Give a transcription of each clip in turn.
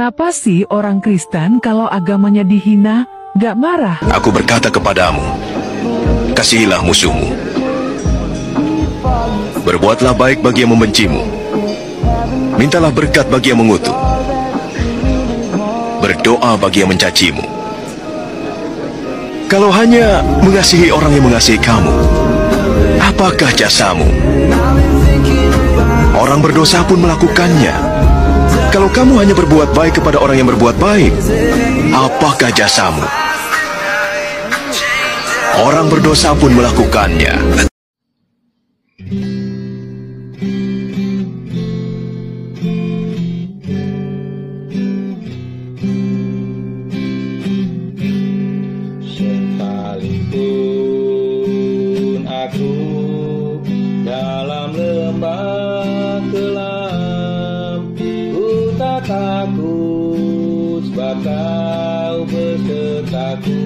Kenapa sih orang Kristen kalau agamanya dihina, gak marah? Aku berkata kepadamu, kasihilah musuhmu. Berbuatlah baik bagi yang membencimu. Mintalah berkat bagi yang mengutuk. Berdoa bagi yang mencacimu. Kalau hanya mengasihi orang yang mengasihi kamu, apakah jasamu? Orang berdosa pun melakukannya. Kalau kamu hanya berbuat baik kepada orang yang berbuat baik, apakah jasamu? Orang berdosa pun melakukannya. Sekalipun aku dalam lembah kelam, ku tak takut sebab Kau besertaku.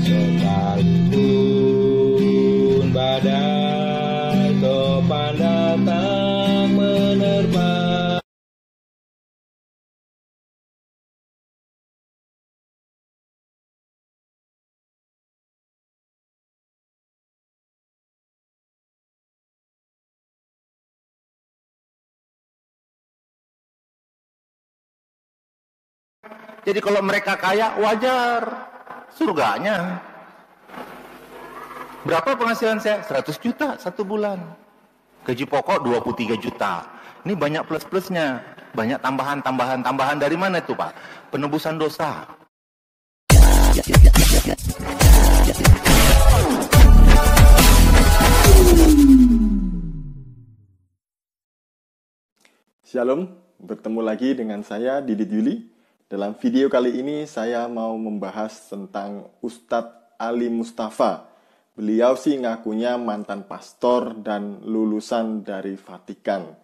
Sekalipun badai topan datang menerpa, jadi kalau mereka kaya wajar, surganya. Berapa penghasilan saya? 100 juta satu bulan. Gaji pokok 23 juta. Ini banyak plus-plusnya. Banyak tambahan dari mana itu Pak? Penebusan dosa. Shalom, bertemu lagi dengan saya Didit Yuli. Dalam video kali ini saya mau membahas tentang Ustadz Ali Mustafa. Beliau sih ngakunya mantan pastor dan lulusan dari Vatikan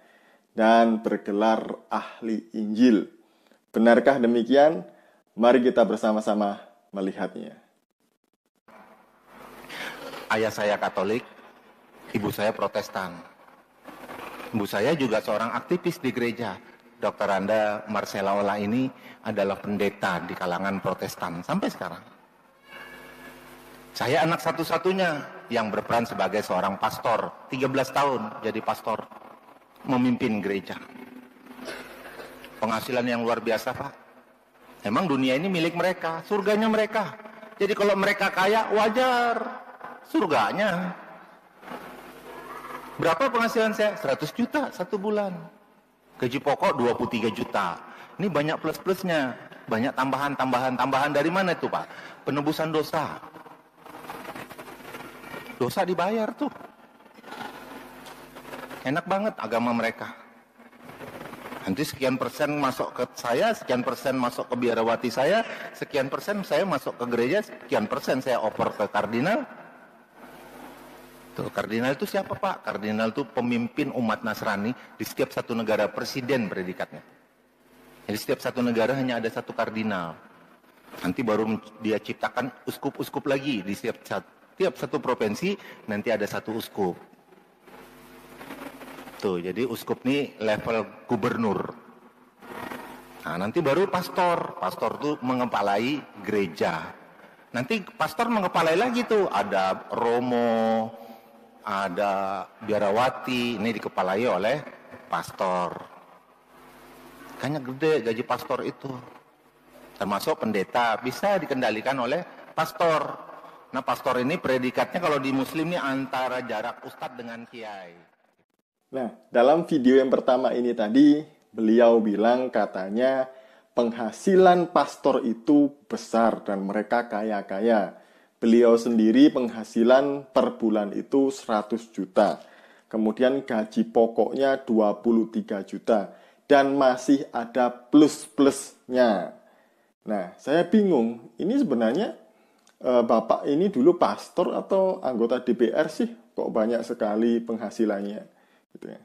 dan bergelar ahli Injil. Benarkah demikian? Mari kita bersama-sama melihatnya. Ayah saya Katolik, ibu saya Protestan. Ibu saya juga seorang aktivis di gereja. Dr. Anda Marcella Ola ini adalah pendeta di kalangan Protestan sampai sekarang. Saya anak satu-satunya yang berperan sebagai seorang pastor. 13 tahun jadi pastor, memimpin gereja. Penghasilan yang luar biasa Pak. Emang dunia ini milik mereka, surganya mereka. Jadi kalau mereka kaya wajar, surganya. Berapa penghasilan saya? 100 juta satu bulan. Gaji pokok 23 juta. Ini banyak plus-plusnya. Banyak tambahan dari mana itu Pak? Penebusan dosa. Dosa dibayar tuh. Enak banget agama mereka. Nanti sekian persen masuk ke saya, sekian persen masuk ke biarawati saya, sekian persen saya masuk ke gereja, sekian persen saya oper ke kardinal. Tuh, kardinal itu siapa Pak? Kardinal itu pemimpin umat Nasrani di setiap satu negara, presiden predikatnya. Jadi setiap satu negara hanya ada satu kardinal. Nanti baru dia ciptakan uskup-uskup lagi di setiap satu provinsi nanti ada satu uskup. Tuh, jadi uskup ini level gubernur. Nah, nanti baru pastor. Pastor itu mengepalai gereja. Nanti pastor mengepalai lagi tuh, ada romo, ada biarawati, ini dikepalai oleh pastor. Kayaknya gede gaji pastor itu. Termasuk pendeta, bisa dikendalikan oleh pastor. Nah pastor ini predikatnya kalau di muslim ini antara jarak ustadz dengan kiai. Nah, dalam video yang pertama ini tadi, beliau bilang katanya penghasilan pastor itu besar dan mereka kaya-kaya. Beliau sendiri penghasilan per bulan itu 100 juta. Kemudian gaji pokoknya 23 juta. Dan masih ada plus-plusnya. Nah, saya bingung. Ini sebenarnya Bapak ini dulu pastor atau anggota DPR sih? Kok banyak sekali penghasilannya? Gitu ya.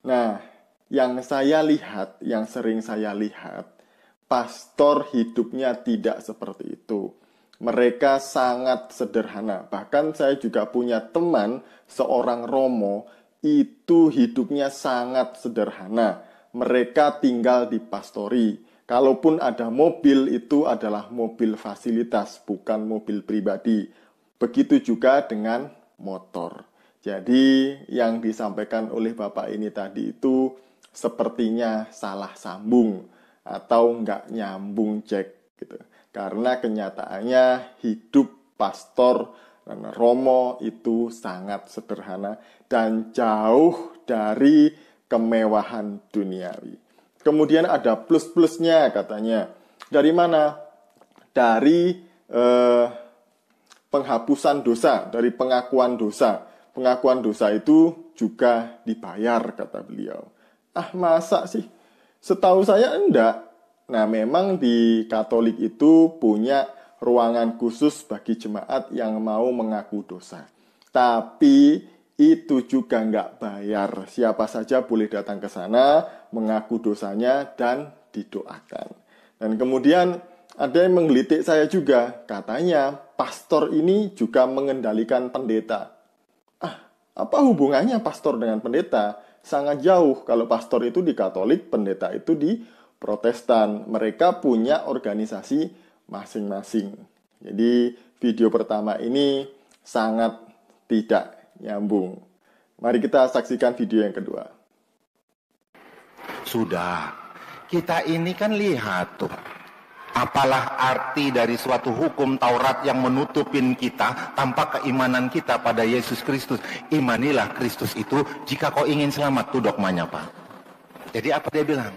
Nah, yang saya lihat, yang sering saya lihat, pastor hidupnya tidak seperti itu. Mereka sangat sederhana. Bahkan saya juga punya teman, seorang romo, itu hidupnya sangat sederhana. mereka tinggal di pastori. Kalaupun ada mobil, itu adalah mobil fasilitas, bukan mobil pribadi. Begitu juga dengan motor. Jadi yang disampaikan oleh Bapak ini tadi itu sepertinya salah sambung atau nggak nyambung cek gitu. Karena kenyataannya hidup pastor dan romo itu sangat sederhana dan jauh dari kemewahan duniawi. Kemudian ada plus-plusnya katanya. Dari mana? Dari penghapusan dosa, dari pengakuan dosa. Pengakuan dosa itu juga dibayar, kata beliau. Ah, masa sih? Setahu saya enggak. Nah, memang di Katolik itu punya ruangan khusus bagi jemaat yang mau mengaku dosa. Tapi itu juga nggak bayar. Siapa saja boleh datang ke sana, mengaku dosanya, dan didoakan. Dan kemudian ada yang menggelitik saya juga. Katanya pastor ini juga mengendalikan pendeta. Ah, apa hubungannya pastor dengan pendeta? Sangat jauh. Kalau pastor itu di Katolik, pendeta itu di Protestan. Mereka punya organisasi masing-masing. Jadi video pertama ini sangat tidak nyambung. Mari kita saksikan video yang kedua. Sudah, kita ini kan lihat tuh. Apalah arti dari suatu hukum Taurat yang menutupin kita tanpa keimanan kita pada Yesus Kristus. Imanilah Kristus itu jika kau ingin selamat, tuh dogmanya, Pak. Jadi apa dia bilang?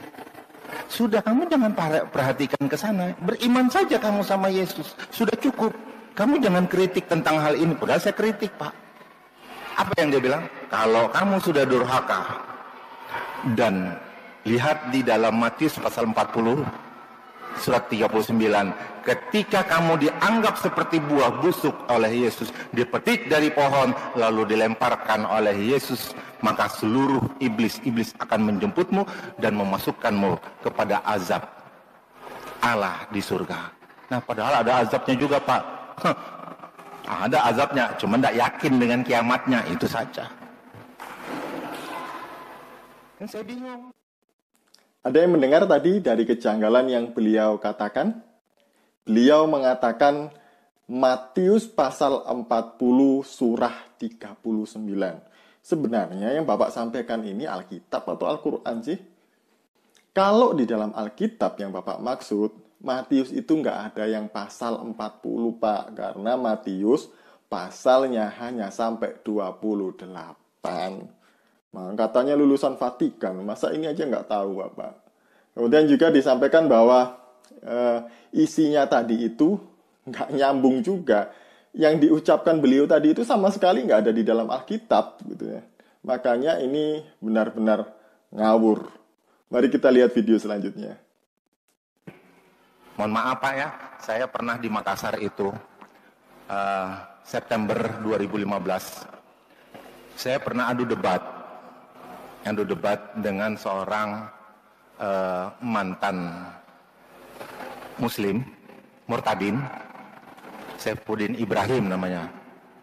Sudah, kamu jangan perhatikan ke sana. Beriman saja kamu sama Yesus. Sudah cukup. Kamu jangan kritik tentang hal ini. Padahal saya kritik, Pak. Apa yang dia bilang? Kalau kamu sudah durhaka dan lihat di dalam Matius pasal 40 surat 39, ketika kamu dianggap seperti buah busuk oleh Yesus, dipetik dari pohon lalu dilemparkan oleh Yesus, maka seluruh iblis akan menjemputmu dan memasukkanmu kepada azab Allah di surga. Nah, padahal ada azabnya juga, Pak. Ada azabnya, cuma tidak yakin dengan kiamatnya, itu saja. Dan saya bingung. Ada yang mendengar tadi dari kejanggalan yang beliau katakan? Beliau mengatakan Matius pasal 40 surah 39. Sebenarnya yang Bapak sampaikan ini Alkitab atau Al-Quran sih? Kalau di dalam Alkitab yang Bapak maksud, Matius itu nggak ada yang pasal 40, Pak. Karena Matius pasalnya hanya sampai 28. Nah, katanya lulusan Vatikan. Masa ini aja nggak tahu, Bapak. Kemudian juga disampaikan bahwa isinya tadi itu nggak nyambung juga. Yang diucapkan beliau tadi itu sama sekali nggak ada di dalam Alkitab. Gitu ya. Makanya ini benar-benar ngawur. Mari kita lihat video selanjutnya. Mohon maaf, Pak ya, saya pernah di Makassar itu September 2015. Saya pernah adu debat dengan seorang mantan Muslim, Murtadin, Saifuddin Ibrahim namanya.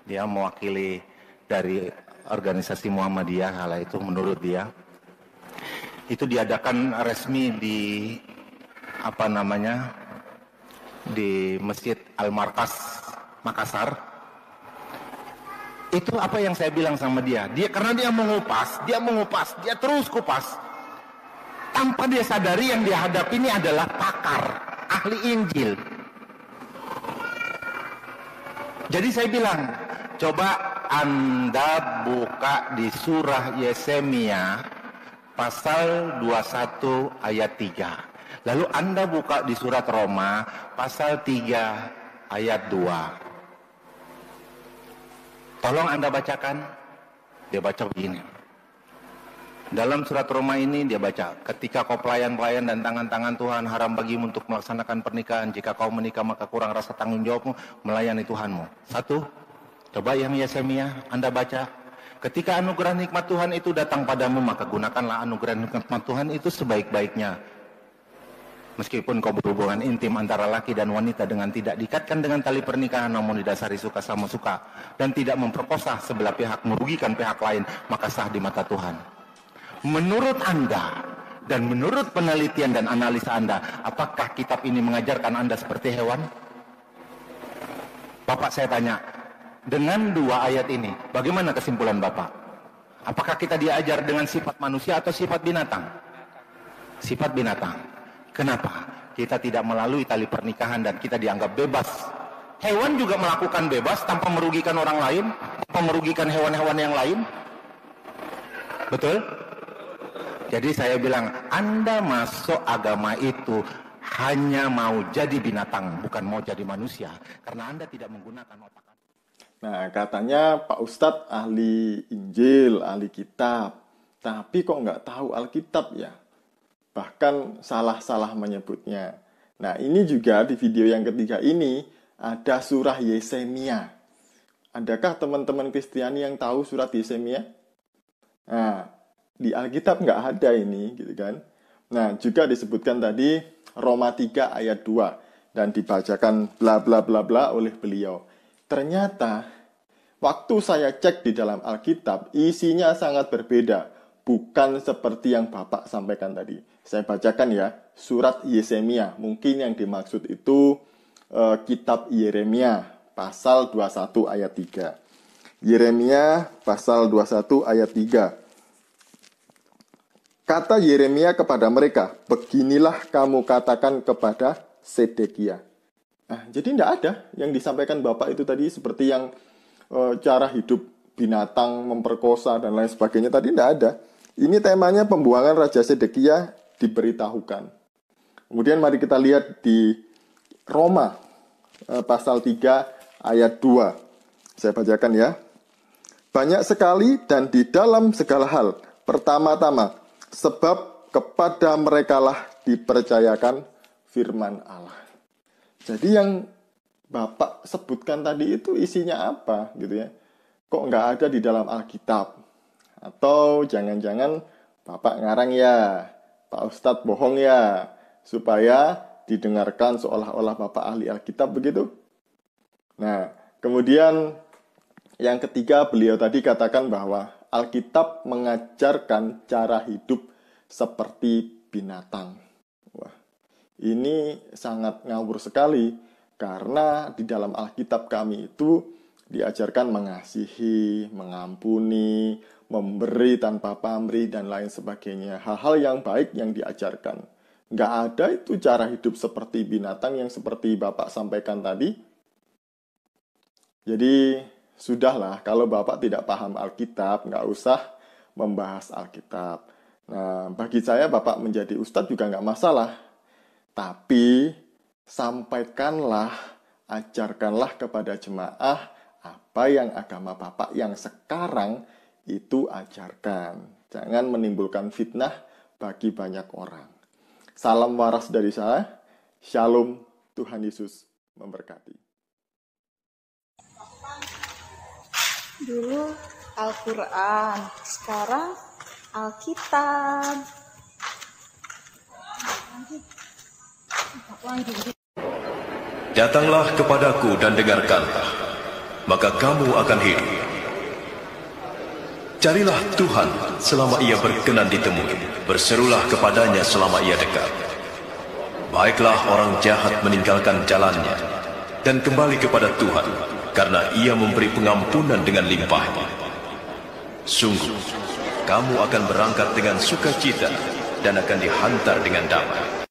Dia mewakili dari organisasi Muhammadiyah, kala itu menurut dia. Itu diadakan resmi di di Masjid Al-Markas Makassar. Itu apa yang saya bilang sama dia. Karena dia mengupas, dia terus kupas. Tanpa dia sadari yang dia hadapi ini adalah pakar, ahli Injil. Jadi saya bilang, coba Anda buka di surah Yeremia pasal 21 ayat 3. Lalu Anda buka di surat Roma pasal 3 ayat 2. Tolong Anda bacakan. Dia baca begini. Dalam surat Roma ini dia baca, ketika kau pelayan-pelayan dan tangan-tangan Tuhan, haram bagimu untuk melaksanakan pernikahan. Jika kau menikah maka kurang rasa tanggung jawabmu melayani Tuhanmu. 1. Coba yang Yeremia Anda baca. Ketika anugerah nikmat Tuhan itu datang padamu, maka gunakanlah anugerah nikmat Tuhan itu sebaik-baiknya. Meskipun kau berhubungan intim antara laki dan wanita dengan tidak diikatkan dengan tali pernikahan, namun didasari suka sama suka, dan tidak memperkosa sebelah pihak, merugikan pihak lain, maka sah di mata Tuhan. Menurut Anda, Dan menurut penelitian dan analisa Anda, apakah kitab ini mengajarkan Anda seperti hewan? Bapak saya tanya, dengan 2 ayat ini, bagaimana kesimpulan Bapak? Apakah kita diajar dengan sifat manusia atau sifat binatang? Sifat binatang. Kenapa? Kita tidak melalui tali pernikahan dan kita dianggap bebas. Hewan juga melakukan bebas tanpa merugikan orang lain, tanpa merugikan hewan-hewan yang lain. Betul? Jadi saya bilang, Anda masuk agama itu hanya mau jadi binatang, bukan mau jadi manusia. Karena Anda tidak menggunakan otak Anda. Nah, katanya Pak Ustadz ahli Injil, ahli kitab. Tapi kok nggak tahu Alkitab ya? Bahkan salah-salah menyebutnya. Nah, ini juga di video yang ketiga ini ada surah Yesemia. Adakah teman-teman Kristiani yang tahu surat Yesemia? Nah, di Alkitab nggak ada ini, gitu kan? Nah, juga disebutkan tadi Roma 3 ayat 2 dan dibacakan bla bla bla bla oleh beliau. Ternyata waktu saya cek di dalam Alkitab, isinya sangat berbeda, bukan seperti yang Bapak sampaikan tadi. Saya bacakan ya, surat Yesemia. Mungkin yang dimaksud itu kitab Yeremia pasal 21 ayat 3. Yeremia pasal 21 ayat 3. Kata Yeremia kepada mereka, beginilah kamu katakan kepada Sedekia. Nah, jadi tidak ada yang disampaikan Bapak itu tadi seperti yang cara hidup binatang, memperkosa, dan lain sebagainya. Tadi tidak ada. Ini temanya pembuangan Raja Sedekia diberitahukan. Kemudian mari kita lihat di Roma pasal 3 ayat 2. Saya bacakan ya. Banyak sekali dan di dalam segala hal. Pertama-tama, sebab kepada merekalah dipercayakan firman Allah. Jadi yang Bapak sebutkan tadi itu isinya apa gitu ya? Kok nggak ada di dalam Alkitab? Atau jangan-jangan Bapak ngarang ya, Pak Ustadz bohong ya, supaya didengarkan seolah-olah Bapak ahli Alkitab begitu? Nah, kemudian yang ketiga beliau tadi katakan bahwa Alkitab mengajarkan cara hidup seperti binatang. Wah, ini sangat ngawur sekali karena di dalam Alkitab kami itu diajarkan mengasihi, mengampuni, memberi tanpa pamrih, dan lain sebagainya. Hal-hal yang baik yang diajarkan. Nggak ada itu cara hidup seperti binatang yang seperti Bapak sampaikan tadi. Jadi, sudahlah, kalau Bapak tidak paham Alkitab, nggak usah membahas Alkitab. Nah, bagi saya Bapak menjadi ustadz juga nggak masalah. Tapi, sampaikanlah, ajarkanlah kepada jemaah apa yang agama Bapak yang sekarang itu ajarkan. Jangan menimbulkan fitnah bagi banyak orang. Salam waras dari saya. Shalom, Tuhan Yesus memberkati. Dulu Al-Quran, sekarang Alkitab. Datanglah kepadaku dan dengarkanlah, maka kamu akan hidup. Carilah Tuhan selama ia berkenan ditemui, berserulah kepadanya selama ia dekat. Baiklah orang jahat meninggalkan jalannya dan kembali kepada Tuhan, karena ia memberi pengampunan dengan limpahnya. Sungguh, kamu akan berangkat dengan sukacita dan akan dihantar dengan damai.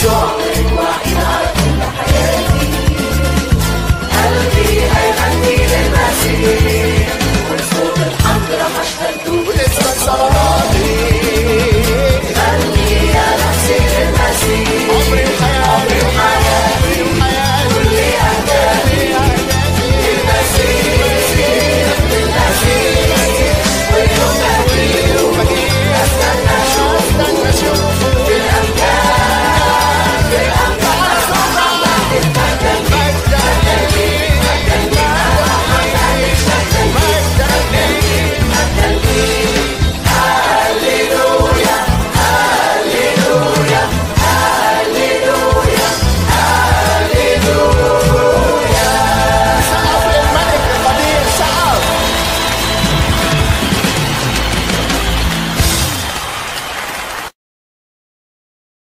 شعرك وإلى كل حياتي قلبي هيغني للمسيح والصوت الحمد رح أشهد واسمك صلواتي